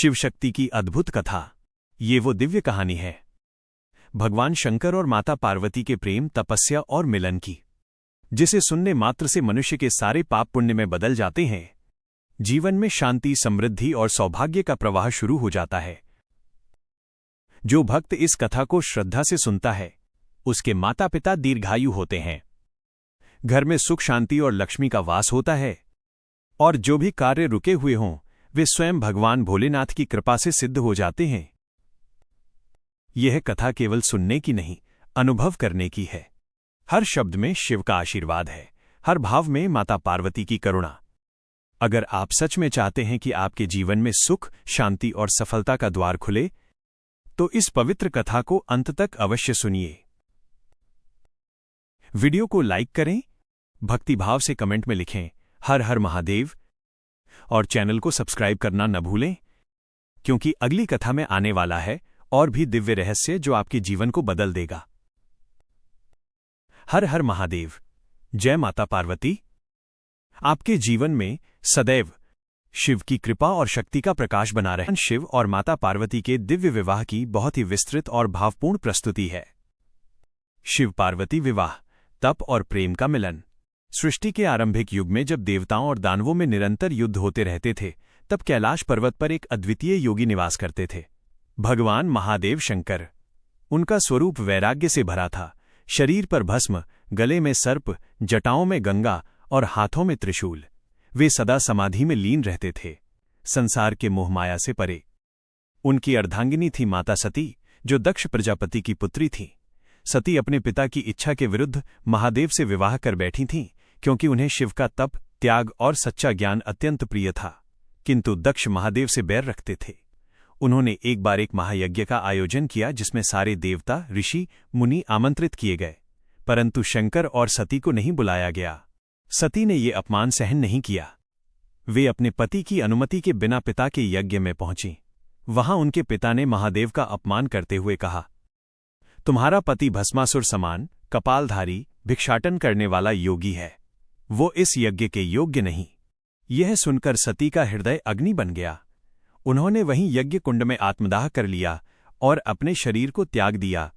शिव शक्ति की अद्भुत कथा। ये वो दिव्य कहानी है भगवान शंकर और माता पार्वती के प्रेम, तपस्या और मिलन की, जिसे सुनने मात्र से मनुष्य के सारे पाप पुण्य में बदल जाते हैं। जीवन में शांति, समृद्धि और सौभाग्य का प्रवाह शुरू हो जाता है। जो भक्त इस कथा को श्रद्धा से सुनता है, उसके माता पिता दीर्घायु होते हैं, घर में सुख, शांति और लक्ष्मी का वास होता है, और जो भी कार्य रुके हुए हों वे स्वयं भगवान भोलेनाथ की कृपा से सिद्ध हो जाते हैं। यह कथा केवल सुनने की नहीं, अनुभव करने की है। हर शब्द में शिव का आशीर्वाद है, हर भाव में माता पार्वती की करुणा। अगर आप सच में चाहते हैं कि आपके जीवन में सुख, शांति और सफलता का द्वार खुले, तो इस पवित्र कथा को अंत तक अवश्य सुनिए। वीडियो को लाइक करें, भक्तिभाव से कमेंट में लिखें हर हर महादेव, और चैनल को सब्सक्राइब करना न भूलें, क्योंकि अगली कथा में आने वाला है और भी दिव्य रहस्य जो आपके जीवन को बदल देगा। हर हर महादेव। जय माता पार्वती। आपके जीवन में सदैव शिव की कृपा और शक्ति का प्रकाश बना रहे। शिव और माता पार्वती के दिव्य विवाह की बहुत ही विस्तृत और भावपूर्ण प्रस्तुति है। शिव पार्वती विवाह, तप और प्रेम का मिलन। सृष्टि के आरंभिक युग में जब देवताओं और दानवों में निरंतर युद्ध होते रहते थे, तब कैलाश पर्वत पर एक अद्वितीय योगी निवास करते थे, भगवान महादेव शंकर। उनका स्वरूप वैराग्य से भरा था। शरीर पर भस्म, गले में सर्प, जटाओं में गंगा और हाथों में त्रिशूल। वे सदा समाधि में लीन रहते थे, संसार के मोहमाया से परे। उनकी अर्धांगिनी थी माता सती, जो दक्ष प्रजापति की पुत्री थी। सती अपने पिता की इच्छा के विरुद्ध महादेव से विवाह कर बैठी थीं, क्योंकि उन्हें शिव का तप, त्याग और सच्चा ज्ञान अत्यंत प्रिय था। किंतु दक्ष महादेव से बैर रखते थे। उन्होंने एक बार एक महायज्ञ का आयोजन किया, जिसमें सारे देवता, ऋषि, मुनि आमंत्रित किए गए, परंतु शंकर और सती को नहीं बुलाया गया। सती ने ये अपमान सहन नहीं किया। वे अपने पति की अनुमति के बिना पिता के यज्ञ में पहुंची। वहां उनके पिता ने महादेव का अपमान करते हुए कहा, तुम्हारा पति भस्मासुर समान, कपालधारी, भिक्षाटन करने वाला योगी है। वो इस यज्ञ के योग्य नहीं। यह सुनकर सती का हृदय अग्नि बन गया। उन्होंने वहीं यज्ञ कुंड में आत्मदाह कर लिया और अपने शरीर को त्याग दिया।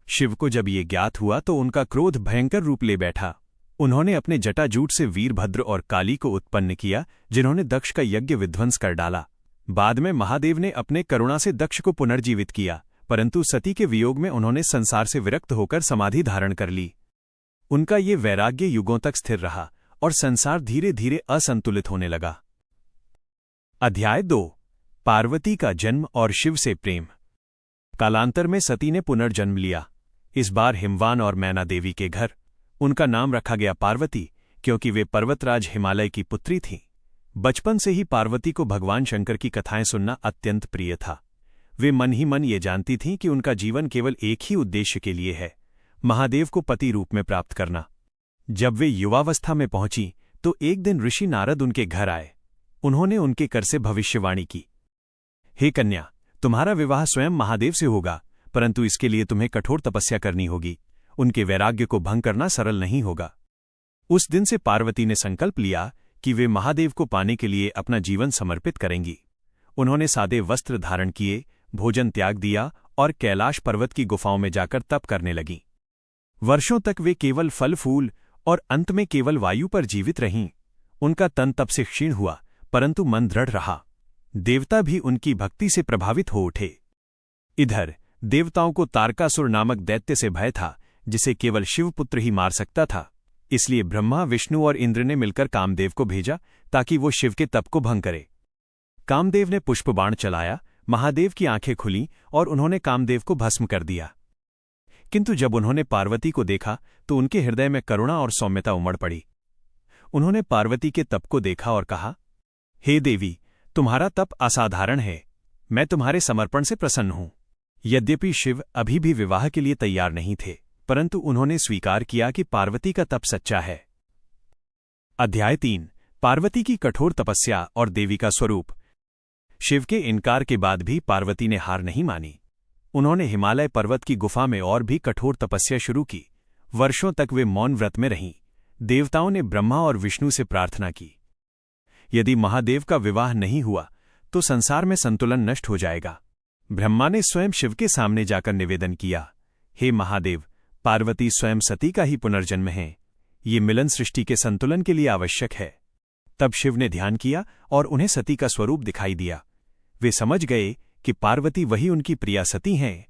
शिव को जब ये ज्ञात हुआ तो उनका क्रोध भयंकर रूप ले बैठा। उन्होंने अपने जटाजूट से वीरभद्र और काली को उत्पन्न किया, जिन्होंने दक्ष का यज्ञ विध्वंस कर डाला। बाद में महादेव ने अपने करुणा से दक्ष को पुनर्जीवित किया, परंतु सती के वियोग में उन्होंने संसार से विरक्त होकर समाधि धारण कर ली। उनका ये वैराग्य युगों तक स्थिर रहा और संसार धीरे धीरे असंतुलित होने लगा। अध्याय 2। पार्वती का जन्म और शिव से प्रेम। कालांतर में सती ने पुनर्जन्म लिया, इस बार हिमवान और मैना देवी के घर। उनका नाम रखा गया पार्वती, क्योंकि वे पर्वतराज हिमालय की पुत्री थीं। बचपन से ही पार्वती को भगवान शंकर की कथाएं सुनना अत्यंत प्रिय था। वे मन ही मन ये जानती थीं कि उनका जीवन केवल एक ही उद्देश्य के लिए है, महादेव को पति रूप में प्राप्त करना। जब वे युवावस्था में पहुंची तो एक दिन ऋषि नारद उनके घर आए। उन्होंने उनके कर से भविष्यवाणी की, हे कन्या, तुम्हारा विवाह स्वयं महादेव से होगा, परंतु इसके लिए तुम्हें कठोर तपस्या करनी होगी। उनके वैराग्य को भंग करना सरल नहीं होगा। उस दिन से पार्वती ने संकल्प लिया कि वे महादेव को पाने के लिए अपना जीवन समर्पित करेंगी। उन्होंने सादे वस्त्र धारण किए, भोजन त्याग दिया और कैलाश पर्वत की गुफाओं में जाकर तप करने लगीं। वर्षों तक वे केवल फल फूल और अंत में केवल वायु पर जीवित रहीं। उनका तन तप से क्षीण हुआ, परंतु मन दृढ़ रहा। देवता भी उनकी भक्ति से प्रभावित हो उठे। इधर देवताओं को तारकासुर नामक दैत्य से भय था, जिसे केवल शिवपुत्र ही मार सकता था। इसलिए ब्रह्मा, विष्णु और इंद्र ने मिलकर कामदेव को भेजा ताकि वो शिव के तप को भंग करे। कामदेव ने पुष्पबाण चलाया, महादेव की आंखें खुलीं और उन्होंने कामदेव को भस्म कर दिया। किंतु जब उन्होंने पार्वती को देखा तो उनके हृदय में करुणा और सौम्यता उमड़ पड़ी। उन्होंने पार्वती के तप को देखा और कहा, हे देवी, तुम्हारा तप असाधारण है। मैं तुम्हारे समर्पण से प्रसन्न हूं। यद्यपि शिव अभी भी विवाह के लिए तैयार नहीं थे, परंतु उन्होंने स्वीकार किया कि पार्वती का तप सच्चा है। अध्याय 3। पार्वती की कठोर तपस्या और देवी का स्वरूप। शिव के इनकार के बाद भी पार्वती ने हार नहीं मानी। उन्होंने हिमालय पर्वत की गुफा में और भी कठोर तपस्या शुरू की। वर्षों तक वे मौन व्रत में रहीं। देवताओं ने ब्रह्मा और विष्णु से प्रार्थना की, यदि महादेव का विवाह नहीं हुआ तो संसार में संतुलन नष्ट हो जाएगा। ब्रह्मा ने स्वयं शिव के सामने जाकर निवेदन किया, हे महादेव, पार्वती स्वयं सती का ही पुनर्जन्म है। ये मिलन सृष्टि के संतुलन के लिए आवश्यक है। तब शिव ने ध्यान किया और उन्हें सती का स्वरूप दिखाई दिया। वे समझ गए कि पार्वती वही उनकी प्रिया सती हैं।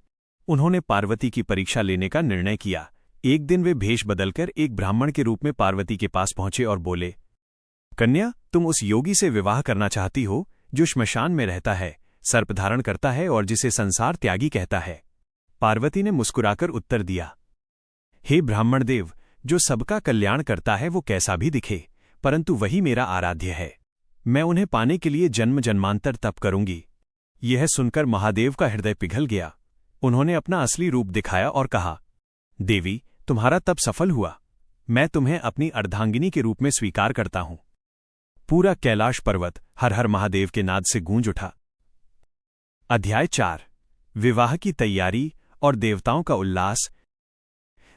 उन्होंने पार्वती की परीक्षा लेने का निर्णय किया। एक दिन वे भेष बदलकर एक ब्राह्मण के रूप में पार्वती के पास पहुंचे और बोले, कन्या, तुम उस योगी से विवाह करना चाहती हो जो श्मशान में रहता है, सर्प धारण करता है और जिसे संसार त्यागी कहता है। पार्वती ने मुस्कुराकर उत्तर दिया, हे ब्राह्मण देव, जो सबका कल्याण करता है वो कैसा भी दिखे, परंतु वही मेरा आराध्य है। मैं उन्हें पाने के लिए जन्म जन्मांतर तप करूंगी। यह सुनकर महादेव का हृदय पिघल गया। उन्होंने अपना असली रूप दिखाया और कहा, देवी, तुम्हारा तप सफल हुआ। मैं तुम्हें अपनी अर्धांगिनी के रूप में स्वीकार करता हूं। पूरा कैलाश पर्वत हर हर महादेव के नाद से गूंज उठा। अध्याय 4। विवाह की तैयारी और देवताओं का उल्लास।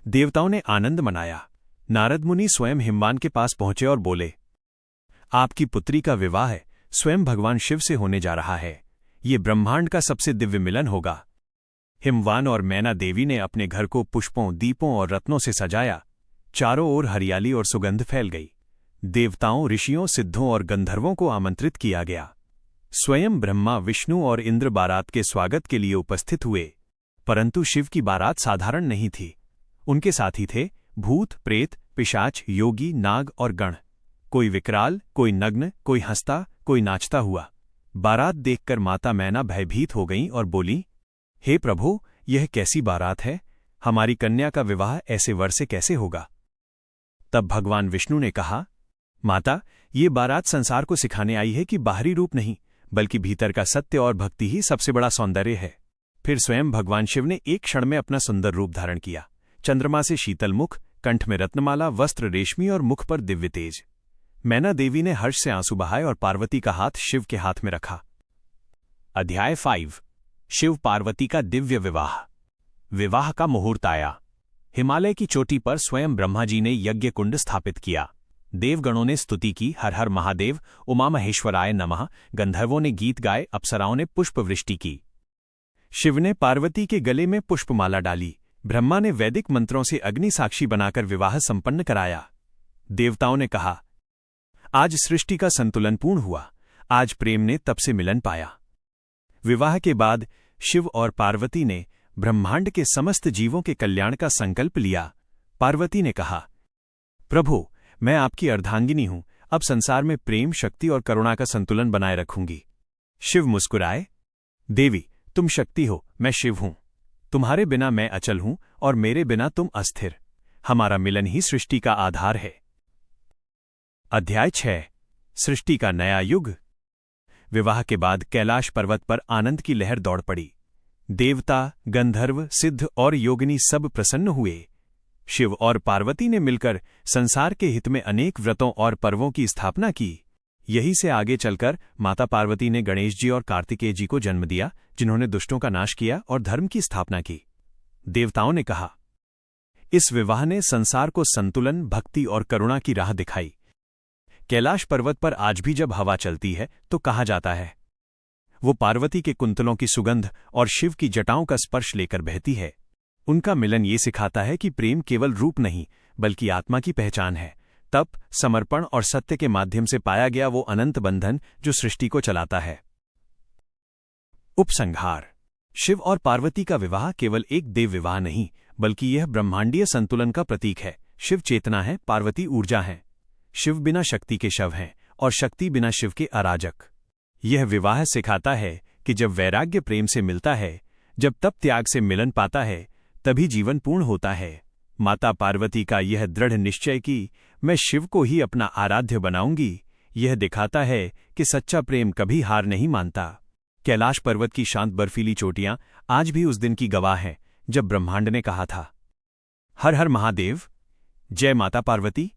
देवताओं ने आनंद मनाया। नारद मुनि स्वयं हिमवान के पास पहुंचे और बोले, आपकी पुत्री का विवाह स्वयं भगवान शिव से होने जा रहा है। ये ब्रह्मांड का सबसे दिव्य मिलन होगा। हिमवान और मैना देवी ने अपने घर को पुष्पों, दीपों और रत्नों से सजाया। चारों ओर हरियाली और सुगंध फैल गई। देवताओं, ऋषियों, सिद्धों और गंधर्वों को आमंत्रित किया गया। स्वयं ब्रह्मा, विष्णु और इंद्र बारात के स्वागत के लिए उपस्थित हुए। परंतु शिव की बारात साधारण नहीं थी। उनके साथी थे भूत, प्रेत, पिशाच, योगी, नाग और गण। कोई विकराल, कोई नग्न, कोई हंसता, कोई नाचता हुआ। बारात देखकर माता मैना भयभीत हो गईं और बोली, हे प्रभु, यह कैसी बारात है? हमारी कन्या का विवाह ऐसे वर से कैसे होगा? तब भगवान विष्णु ने कहा, माता, ये बारात संसार को सिखाने आई है कि बाहरी रूप नहीं, बल्कि भीतर का सत्य और भक्ति ही सबसे बड़ा सौंदर्य है। फिर स्वयं भगवान शिव ने एक क्षण में अपना सुंदर रूप धारण किया। चंद्रमा से शीतल मुख, कंठ में रत्नमाला, वस्त्र रेशमी और मुख पर दिव्य तेज। मैना देवी ने हर्ष से आंसू बहाए और पार्वती का हाथ शिव के हाथ में रखा। अध्याय 5। शिव पार्वती का दिव्य विवाह। विवाह का मुहूर्त आया। हिमालय की चोटी पर स्वयं ब्रह्मा जी ने यज्ञ कुंड स्थापित किया। देवगणों ने स्तुति की, हर हर महादेव, उमा महेश्वराय नमः। गंधर्वों ने गीत गाए, अप्सराओं ने पुष्पवृष्टि की। शिव ने पार्वती के गले में पुष्पमाला डाली। ब्रह्मा ने वैदिक मंत्रों से अग्नि साक्षी बनाकर विवाह संपन्न कराया। देवताओं ने कहा, आज सृष्टि का संतुलन पूर्ण हुआ। आज प्रेम ने तब से मिलन पाया। विवाह के बाद शिव और पार्वती ने ब्रह्मांड के समस्त जीवों के कल्याण का संकल्प लिया। पार्वती ने कहा, प्रभु, मैं आपकी अर्धांगिनी हूं। अब संसार में प्रेम, शक्ति और करुणा का संतुलन बनाए रखूंगी। शिव मुस्कुराए, देवी, तुम शक्ति हो, मैं शिव हूं। तुम्हारे बिना मैं अचल हूं और मेरे बिना तुम अस्थिर। हमारा मिलन ही सृष्टि का आधार है। अध्याय 6। सृष्टि का नया युग। विवाह के बाद कैलाश पर्वत पर आनंद की लहर दौड़ पड़ी। देवता, गंधर्व, सिद्ध और योगिनी सब प्रसन्न हुए। शिव और पार्वती ने मिलकर संसार के हित में अनेक व्रतों और पर्वों की स्थापना की। यही से आगे चलकर माता पार्वती ने गणेश जी और कार्तिकेय जी को जन्म दिया, जिन्होंने दुष्टों का नाश किया और धर्म की स्थापना की। देवताओं ने कहा, इस विवाह ने संसार को संतुलन, भक्ति और करुणा की राह दिखाई। कैलाश पर्वत पर आज भी जब हवा चलती है तो कहा जाता है, वो पार्वती के कुंतलों की सुगंध और शिव की जटाओं का स्पर्श लेकर बहती है। उनका मिलन ये सिखाता है कि प्रेम केवल रूप नहीं, बल्कि आत्मा की पहचान है। तप, समर्पण और सत्य के माध्यम से पाया गया वो अनंत बंधन जो सृष्टि को चलाता है। उपसंहार। शिव और पार्वती का विवाह केवल एक देव विवाह नहीं, बल्कि यह ब्रह्मांडीय संतुलन का प्रतीक है। शिव चेतना है, पार्वती ऊर्जा है। शिव बिना शक्ति के शव हैं और शक्ति बिना शिव के अराजक। यह विवाह सिखाता है कि जब वैराग्य प्रेम से मिलता है, जब तप त्याग से मिलन पाता है, तभी जीवन पूर्ण होता है। माता पार्वती का यह दृढ़ निश्चय कि मैं शिव को ही अपना आराध्य बनाऊंगी, यह दिखाता है कि सच्चा प्रेम कभी हार नहीं मानता। कैलाश पर्वत की शांत बर्फीली चोटियां आज भी उस दिन की गवाह हैं जब ब्रह्मांड ने कहा था, हर हर महादेव, जय माता पार्वती।